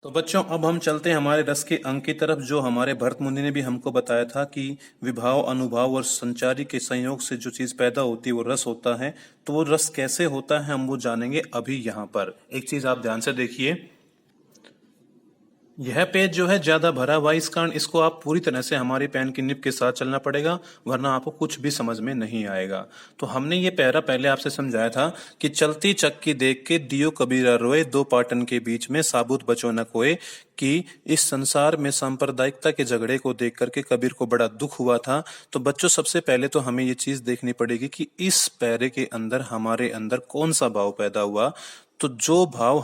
तो बच्चों अब हम चलते हैं हमारे रस के अंक की तरफ। जो हमारे भरत मुनि ने भी हमको बताया था कि विभाव, अनुभाव और संचारी के संयोग से जो चीज पैदा होती है वो रस होता है। तो वो रस कैसे होता है हम वो जानेंगे अभी। यहाँ पर एक चीज आप ध्यान से देखिए, यह पेज जो है ज्यादा भरा हुआ, इस कारण इसको आप पूरी तरह से हमारी पेन की निब के साथ चलना पड़ेगा, वरना आपको कुछ भी समझ में नहीं आएगा। तो हमने ये पैरा पहले आपसे समझाया था कि चलती चक्की देख के दियो कबीरा रोए, दो पाटन के बीच में साबुत बचो न कोय। कि इस संसार में सांप्रदायिकता के झगड़े को देख करके कबीर को बड़ा दुख हुआ था। तो बच्चों सबसे पहले तो हमें ये चीज देखनी पड़ेगी कि इस पैरे के अंदर हमारे अंदर कौन सा भाव पैदा हुआ। तो जो भाव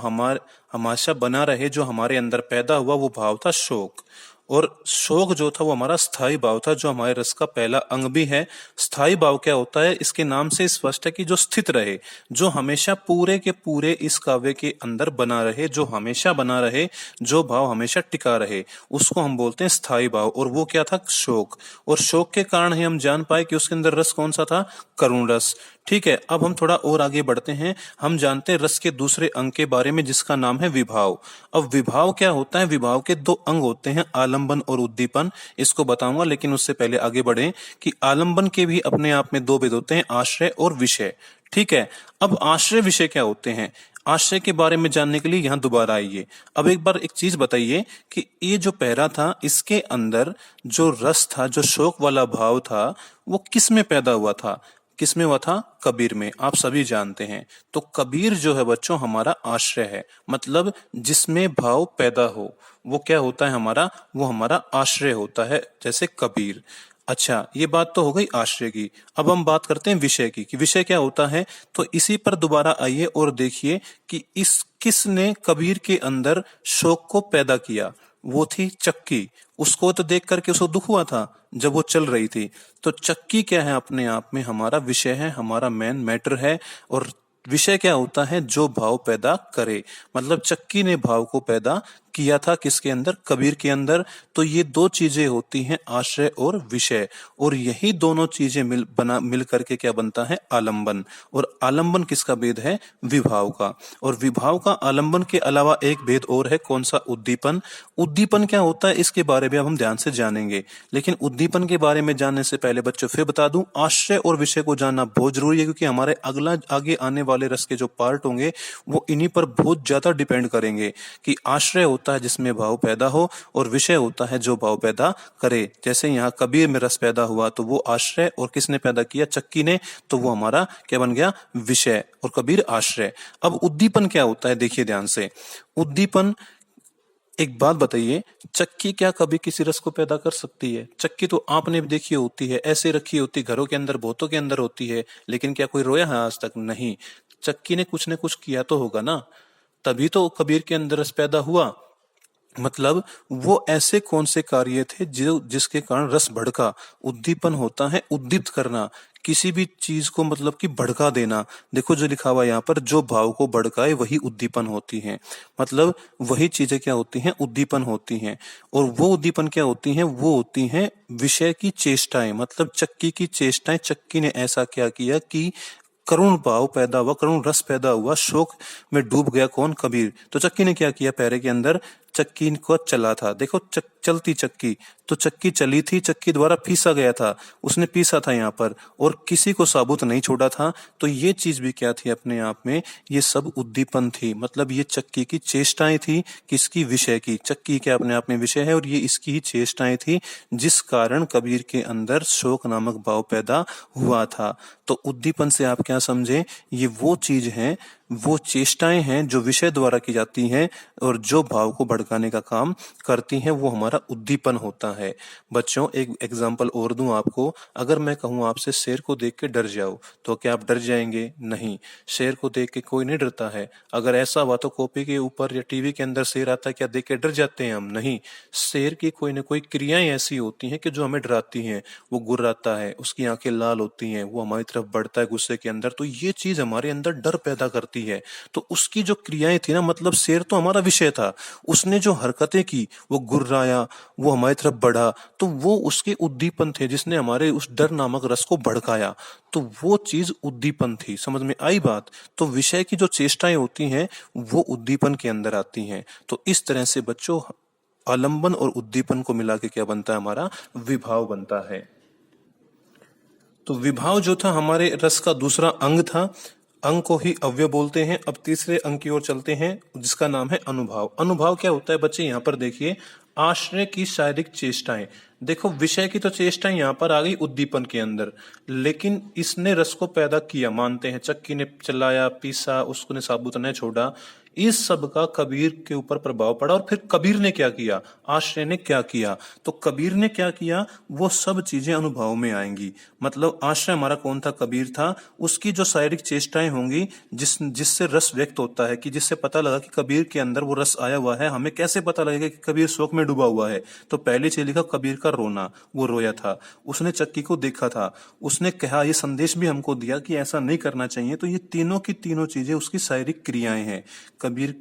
हमेशा बना रहे, जो हमारे अंदर पैदा हुआ, वो भाव था शोक। और शोक जो था वो हमारा स्थायी भाव था, जो हमारे रस का पहला अंग भी है। स्थायी भाव क्या होता है, इसके नाम से स्पष्ट है कि जो स्थित रहे, जो हमेशा पूरे के पूरे इस काव्य के अंदर बना रहे, जो हमेशा बना रहे, जो भाव हमेशा टिका रहे, उसको हम बोलते हैं स्थायी भाव। और वो क्या था, शोक। और शोक के कारण ही हम जान पाए कि उसके अंदर रस कौन सा था, करुण रस। ठीक है, अब हम थोड़ा और आगे बढ़ते हैं। हम जानते हैं रस के दूसरे अंग के बारे में, जिसका नाम है विभाव। अब विभाव क्या होता है, विभाव के दो अंग होते हैं, आलंबन और उद्दीपन। इसको बताऊंगा, लेकिन उससे पहले आगे बढ़े कि आलंबन के भी अपने आप में दो भेद होते हैं, आश्रय और विषय। ठीक है, अब आश्रय विषय क्या होते हैं, आश्रय के बारे में जानने के लिए यहां दोबारा आइए। अब एक बार एक चीज बताइए कि ये जो पैरा था, इसके अंदर जो रस था, जो शोक वाला भाव था, वो किस में पैदा हुआ था, किसमें हुआ था, कबीर में। आप सभी जानते हैं। तो कबीर जो है बच्चों हमारा आश्रय है, मतलब जिसमें भाव पैदा हो वो क्या होता है हमारा, वो हमारा आश्रय होता है, जैसे कबीर। अच्छा, ये बात तो हो गई आश्रय की। अब हम बात करते हैं विषय की, कि विषय क्या होता है। तो इसी पर दोबारा आइए और देखिए कि इस किसने कबीर के अंदर शोक को पैदा किया। वो थी चक्की। उसको तो देख करके उसको दुख हुआ था जब वो चल रही थी। तो चक्की क्या है, अपने आप में हमारा विषय है, हमारा मेन मैटर है। और विषय क्या होता है, जो भाव पैदा करे। मतलब चक्की ने भाव को पैदा किया था, किसके अंदर, कबीर के अंदर। तो ये दो चीजें होती हैं, आश्रय और विषय। और यही दोनों चीजें मिल करके क्या बनता है, आलंबन। और आलंबन किसका भेद है, विभाव का। और विभाव का आलंबन के अलावा एक भेद और है, कौन सा, उद्दीपन। उद्दीपन क्या होता है, इसके बारे में अब हम ध्यान से जानेंगे। लेकिन उद्दीपन के बारे में जानने से पहले बच्चों फिर बता दूं, आश्रय और विषय को जानना बहुत जरूरी है, क्योंकि हमारे अगला आगे आने वाले रस के जो पार्ट होंगे वो इन्हीं पर बहुत ज्यादा डिपेंड करेंगे। कि आश्रय होता है जिसमें भाव पैदा हो, और विषय होता है जो भाव पैदा करे। जैसे यहाँ कबीर में रस पैदा हुआ तो वो आश्रय, और किसने पैदा किया, चक्की ने, तो वो हमारा क्या बन गया, विषय, और कबीर आश्रय। अब उद्दीपन क्या होता है, देखिए ध्यान से। उद्दीपन, एक बात बताइए, चक्की क्या कभी किसी रस को पैदा कर सकती है? चक्की तो आपने भी देखी होती है, ऐसे रखी होती, घरों के अंदर, बहुतों के अंदर होती है, लेकिन क्या कोई रोया है आज तक? नहीं। चक्की ने कुछ न कुछ किया तो होगा ना, तभी तो कबीर के अंदर रस पैदा हुआ। मतलब वो ऐसे कौन से कार्य थे जो जिसके कारण रस भड़का। उद्दीपन होता है उद्दीप्त करना, किसी भी चीज को मतलब कि भड़का देना। देखो जो लिखा हुआ यहाँ पर, जो भाव को भड़काए वही उद्दीपन होती है। मतलब वही चीजें क्या होती हैं, उद्दीपन होती हैं। और वो उद्दीपन क्या होती हैं, वो होती हैं विषय की चेष्टाएं। मतलब चक्की की चेष्टाएं, चक्की ने ऐसा क्या किया कि करुण भाव पैदा हुआ, करुण रस पैदा हुआ, शोक में डूब गया कौन, कबीर। तो चक्की ने क्या किया, पैरे के अंदर चक्की को चला था। देखो चलती चक्की, तो चक्की चली थी, चक्की द्वारा पीसा गया था, उसने पीसा था यहाँ पर, और किसी को साबुत नहीं छोड़ा था। तो ये चीज भी क्या थी अपने आप में, ये सब उद्दीपन थी। मतलब ये चक्की की चेष्टाएं थी, किसकी, विषय की। चक्की क्या अपने आप में विषय है, और ये इसकी ही चेष्टाएं थी, जिस कारण कबीर के अंदर शोक नामक भाव पैदा हुआ था। तो उद्दीपन से आप क्या समझे, ये वो चीज है, वो चेष्टाएं हैं जो विषय द्वारा की जाती हैं, और जो भाव को भड़काने का काम करती हैं, वो हमारा उद्दीपन होता है। बच्चों एक एग्जांपल और दूं आपको। अगर मैं कहूं आपसे शेर को देख के डर जाओ, तो क्या आप डर जाएंगे? नहीं, शेर को देख के कोई नहीं डरता है। अगर ऐसा हुआ तो कॉपी के ऊपर या टीवी के अंदर शेर आता है, क्या देख के डर जाते हैं हम? नहीं। शेर की कोई ना कोई क्रियाएं ऐसी होती हैं कि जो हमें डराती हैं। वो गुर्राता है, उसकी आंखें लाल होती हैं, वो हमारी तरफ बढ़ता है गुस्से के अंदर, तो ये चीज हमारे अंदर डर पैदा करती आती है। तो उसकी जो क्रियाएं थी ना, मतलब शेर तो हमारा विषय था, उसने जो हरकतें की, वो गुर्राया, वो हमारी तरफ बढ़ा, तो वो उसके उद्दीपन थे जिसने हमारे उस डर नामक रस को भड़काया। तो वो चीज उद्दीपन थी। समझ में आई बात? तो विषय की जो चेष्टाएं होती हैं वो उद्दीपन के अंदर आती हैं। तो इस तरह से बच्चों, आलंबन और उद्दीपन को मिला के क्या बनता है? हमारा विभाव बनता है। तो विभाव जो था हमारे रस का दूसरा अंग था। अंग को ही अव्यय बोलते हैं। अब तीसरे अंग की ओर चलते हैं जिसका नाम है अनुभाव। अनुभाव क्या होता है बच्चे? यहाँ पर देखिए, आश्रय की शारीरिक चेष्टाएं। देखो, विषय की तो चेष्टाएं यहाँ पर आ गई उद्दीपन के अंदर, लेकिन इसने रस को पैदा किया, मानते हैं, चक्की ने चलाया, पीसा, उसने साबुत ने छोड़ा, इस सब का कबीर के ऊपर प्रभाव पड़ा। और फिर कबीर ने क्या किया? आश्रय ने क्या किया? तो कबीर ने क्या किया? वो सब चीजें अनुभव में आएंगी। मतलब आश्रय हमारा कौन था? कबीर था। उसकी जो शारीरिक चेष्टाएं होंगी जिससे रस व्यक्त होता है, कि जिससे पता लगा कि कबीर के अंदर वो रस आया हुआ है। हमें कैसे पता लगेगा कि कबीर शोक में डूबा हुआ है? तो पहली चीज लिखा कबीर का रोना, वो रोया था, उसने चक्की को देखा था, उसने कहा, ये संदेश भी हमको दिया कि ऐसा नहीं करना चाहिए। तो ये तीनों की तीनों चीजें उसकी शारीरिक क्रियाएं हैं। कबीर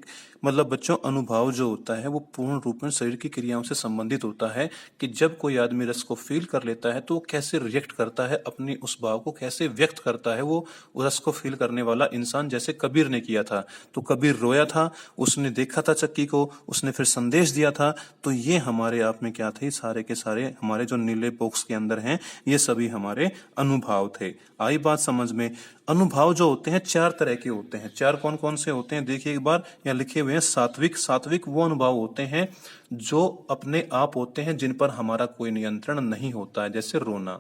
मतलब बच्चों, अनुभव जो होता है वो पूर्ण रूप में शरीर की क्रियाओं से संबंधित होता है, कि जब कोई आदमी रस को फील कर लेता है तो वो कैसे रिएक्ट करता है, अपनी उस भाव को कैसे व्यक्त करता है वो रस को फील करने वाला इंसान, जैसे कबीर ने किया था। तो कबीर रोया था, उसने देखा था चक्की को, उसने फिर संदेश दिया था। तो ये हमारे आप में क्या थे? सारे के सारे हमारे जो नीले बॉक्स के अंदर हैं, ये सभी हमारे अनुभव थे। आई बात समझ में? अनुभव जो होते हैं चार तरह के होते हैं। चार कौन कौन से होते हैं? देखिए एक बार, यहाँ लिखे हुए हैं सात्विक। सात्विक वो अनुभव होते हैं जो अपने आप होते हैं, जिन पर हमारा कोई नियंत्रण नहीं होता है, जैसे रोना।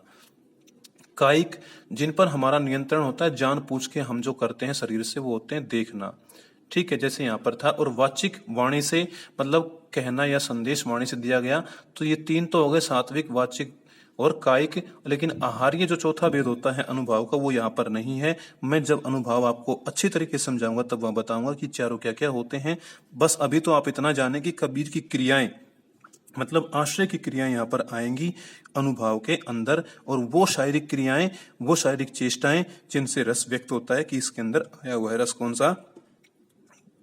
कायिक, जिन पर हमारा नियंत्रण होता है, जान पूछ के हम जो करते हैं शरीर से, वो होते हैं देखना। ठीक है, जैसे यहाँ पर था। और वाचिक, वाणी से, मतलब कहना या संदेश वाणी से दिया गया। तो ये तीन तो हो गए, सात्विक, वाचिक और कायिक। लेकिन आहार्य जो चौथा भेद होता है अनुभव का, वो यहाँ पर नहीं है। मैं जब अनुभव आपको अच्छी तरीके से समझाऊंगा तब वह बताऊंगा कि चारों क्या क्या होते हैं। बस अभी तो आप इतना जाने कि कबीर की क्रियाएं, मतलब आश्रय की क्रियाएं यहाँ पर आएंगी अनुभव के अंदर। और वो शारीरिक क्रियाएं, वो शारीरिक चेष्टाएं जिनसे रस व्यक्त होता है कि इसके अंदर आया हुआ है रस कौन सा?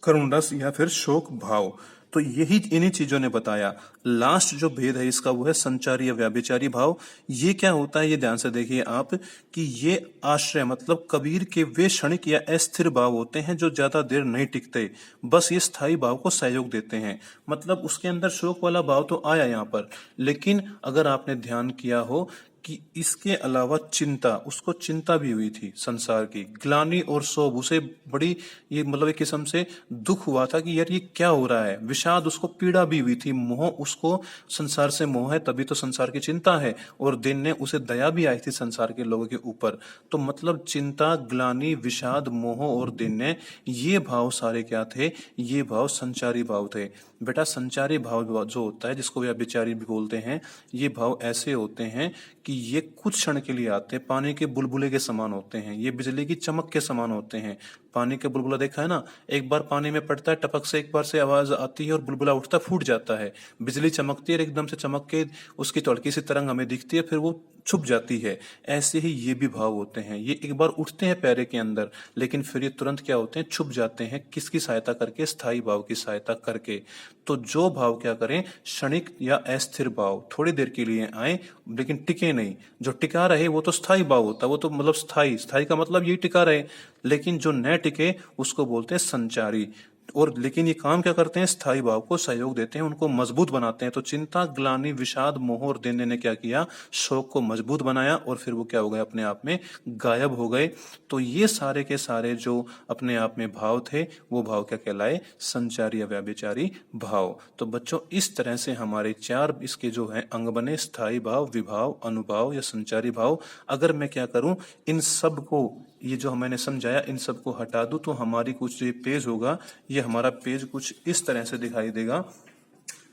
करुण रस या फिर शोक भाव। तो यही इन्हीं चीजों ने बताया। लास्ट जो भेद है इसका वो है संचारी या व्याभिचारी भाव। ये क्या होता है? ये ध्यान से देखिए आप, कि ये आश्रय मतलब कबीर के वे क्षणिक या अस्थिर भाव होते हैं जो ज्यादा देर नहीं टिकते, बस ये स्थायी भाव को सहयोग देते हैं। मतलब उसके अंदर शोक वाला भाव तो आया यहाँ पर, लेकिन अगर आपने ध्यान किया हो कि इसके अलावा चिंता, उसको चिंता भी हुई थी संसार की, ग्लानि और शोभ, उसे बड़ी, ये मतलब एक किस्म से दुख हुआ था कि यार ये क्या हो रहा है। विषाद, उसको पीड़ा भी हुई थी। मोह, उसको संसार से मोह है, तभी तो संसार की चिंता है। और दिन ने उसे दया भी आई थी संसार के लोगों के ऊपर। तो मतलब चिंता, ग्लानि, विषाद, मोह और दिन ने, ये भाव सारे क्या थे? ये भाव संचारी भाव थे। बेटा, संचारी भाव जो होता है, जिसको व्यभिचारी भी बोलते हैं, ये भाव ऐसे होते हैं कि ये कुछ क्षण के लिए आते हैं, पानी के बुलबुले के समान होते हैं, ये बिजली की चमक के समान होते हैं। पानी के बुलबुला देखा है ना? एक बार पानी में पड़ता है, टपक से एक बार से आवाज आती है और बुलबुला उठता, फूट जाता है। बिजली चमकती है, एकदम से चमक के उसकी तो हल्की सी तरंग हमें दिखती है, फिर वो छुप जाती है। ऐसे ही ये भी भाव होते हैं। ये एक बार उठते हैं पैरे के अंदर, लेकिन फिर ये तुरंत क्या होते हैं? छुप जाते हैं। किसकी सहायता करके? स्थायी भाव की सहायता करके। तो जो भाव क्या करें? क्षणिक या अस्थिर भाव, थोड़ी देर के लिए आए लेकिन टिके नहीं। जो टिका रहे वो तो स्थायी भाव होता है, वो तो मतलब स्थायी, स्थायी का मतलब यही टिका रहे। लेकिन जो न टिके उसको बोलते हैं संचारी। और लेकिन ये काम क्या करते हैं? स्थायी भाव को सहयोग देते हैं, उनको मजबूत बनाते हैं। तो चिंता, ग्लानि, विषाद, मोह और दिन ने क्या किया? शोक को मजबूत बनाया, और फिर वो क्या हो गए? अपने आप में गायब हो गए। तो ये सारे के सारे जो अपने आप में भाव थे, वो भाव क्या कहलाए? संचारी या व्याभिचारी भाव। तो बच्चों, इस तरह से हमारे चार इसके जो है अंग बने, स्थायी भाव, विभाव, अनुभाव या संचारी भाव। अगर मैं क्या करूं, इन सब को, ये जो मैंने समझाया, इन सब को हटा दूं, तो हमारी कुछ ये पेज होगा, ये हमारा पेज कुछ इस तरह से दिखाई देगा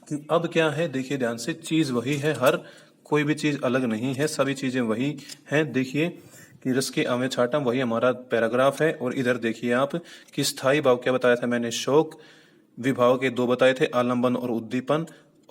कि अब क्या है। देखिए ध्यान से, चीज वही है, हर कोई भी चीज अलग नहीं है, सभी चीजें वही हैं। देखिए कि रस के आवे छाटम, वही हमारा पैराग्राफ है। और इधर देखिए आप कि स्थायी भाव क्या बताया था मैंने? शोक। विभाव के दो बताए थे, आलंबन और उद्दीपन।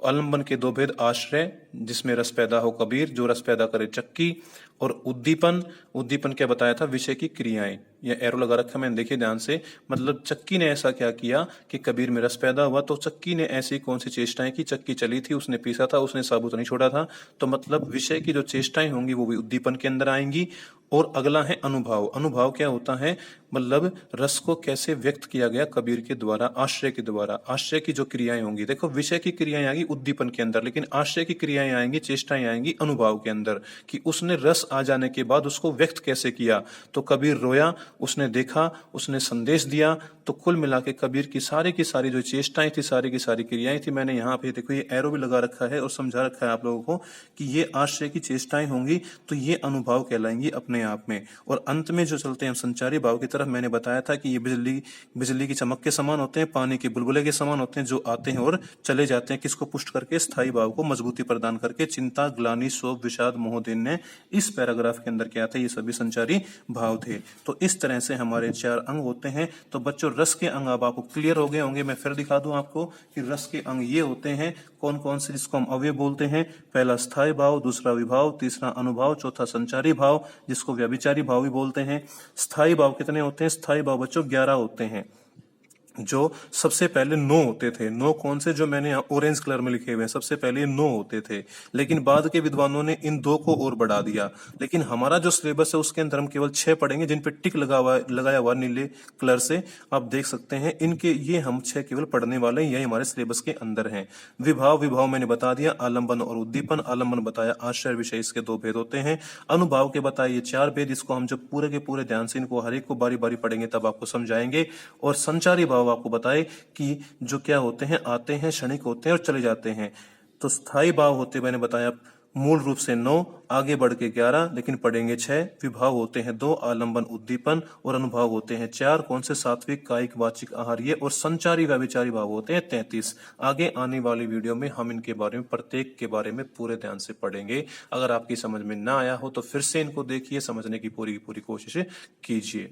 आलम्बन के दो भेद, आश्रय जिसमें रस पैदा हो कबीर, जो रस पैदा करे चक्की, और उद्दीपन, उद्दीपन क्या बताया था, विषय की क्रियाएं। ये एरो लगा रखा मैंने, देखिए ध्यान से, मतलब चक्की ने ऐसा क्या किया कि कबीर में रस पैदा हुआ, तो चक्की ने ऐसी कौन सी चेष्टाएं की, चक्की चली थी, उसने पीसा था, उसने साबुत नहीं छोड़ा था, तो मतलब विषय की जो चेष्टाएं होंगी वो भी उद्दीपन के अंदर आएंगी। और अगला है अनुभव। अनुभव क्या होता है, मतलब रस को कैसे व्यक्त किया गया कबीर के द्वारा, आश्रय के द्वारा, आश्रय की जो क्रियाएं होंगी, देखो विषय की क्रियाएं आएंगी उद्दीपन के अंदर, लेकिन आश्रय की क्रियाएं आएंगी, चेष्टाएं आएंगी अनुभव के अंदर, कि उसने रस आ जाने के बाद उसको व्यक्त कैसे किया। तो कबीर रोया, उसने देखा, उसने संदेश दिया, तो कुल मिला के कबीर की सारी जो चेष्टाएं थी, सारी की सारी क्रियाएं थी, मैंने यहाँ पे देखो ये एरो भी लगा रखा है और समझा रखा है आप लोगों को कि ये आश्रय की चेष्टाएं होंगी, तो ये अनुभव कहलाएंगी अपने आप में। और अंत में जो चलते हैं संचारी भाव की तरफ, मैंने बताया था कि ये बिजली की चमक के समान होते हैं, पानी के बुलबुले के समान होते हैं, जो आते हैं और चले जाते हैं, किसको पुष्ट करके, स्थायी भाव को मजबूती प्रदान करके। चिंता, ग्लानि, शोक, विषाद, मोह, दिन ने इस पैराग्राफ के अंदर क्या था, ये सभी संचारी भाव थे। तो इस तरह से हमारे 4 अंग होते हैं। तो बच्चों रस के अंग अब आपको क्लियर हो गए होंगे। मैं फिर दिखा दूं आपको कि रस के अंग ये होते हैं, कौन कौन से, जिसको हम अवयव बोलते हैं। पहला स्थायी भाव, दूसरा विभाव, तीसरा अनुभाव, चौथा संचारी भाव जिसको व्यभिचारी भाव भी बोलते हैं। स्थायी भाव कितने होते हैं, स्थायी भाव बच्चों 11 होते हैं। जो सबसे पहले 9 होते थे, 9 कौन से, जो मैंने यहाँ ऑरेंज कलर में लिखे हुए हैं, सबसे पहले 9 होते थे, लेकिन बाद के विद्वानों ने इन 2 को और बढ़ा दिया। लेकिन हमारा जो सिलेबस है उसके अंदर हम केवल 6 पढ़ेंगे, जिन पे टिक लगाया हुआ नीले कलर से आप देख सकते हैं। इनके ये हम 6 केवल पढ़ने वाले हैं, यही हमारे सिलेबस के अंदर हैं। विभाव मैंने बता दिया, आलम्बन और उद्दीपन। आलम्बन बताया, आश्रय विषय, इसके 2 भेद होते हैं। अनुभाव के बताए ये 4 भेद, इसको हम जब पूरे के पूरे ध्यान से इनको हर एक को बारी बारी पढ़ेंगे तब आपको समझाएंगे। और संचारी भाव आपको बताए कि जो क्या होते हैं, आते हैं, क्षणिक होते हैं और चले जाते हैं। तो स्थायी भाव होते, मैंने बताया मूल रूप से 9, आगे बढ़ के 11, लेकिन पढ़ेंगे 6। विभाव होते हैं 2, आलंबन, उद्दीपन, और अनुभाव होते हैं 4, कौन से, सात्विक, कायिक, वाचिक, आहार्य, और संचारी व्यभिचारी भाव होते हैं 33। आगे आने वाली वीडियो में हम इनके बारे में, प्रत्येक के बारे में पूरे ध्यान से पढ़ेंगे। अगर आपकी समझ में ना आया हो तो फिर से इनको देखिए, समझने की पूरी कोशिश कीजिए।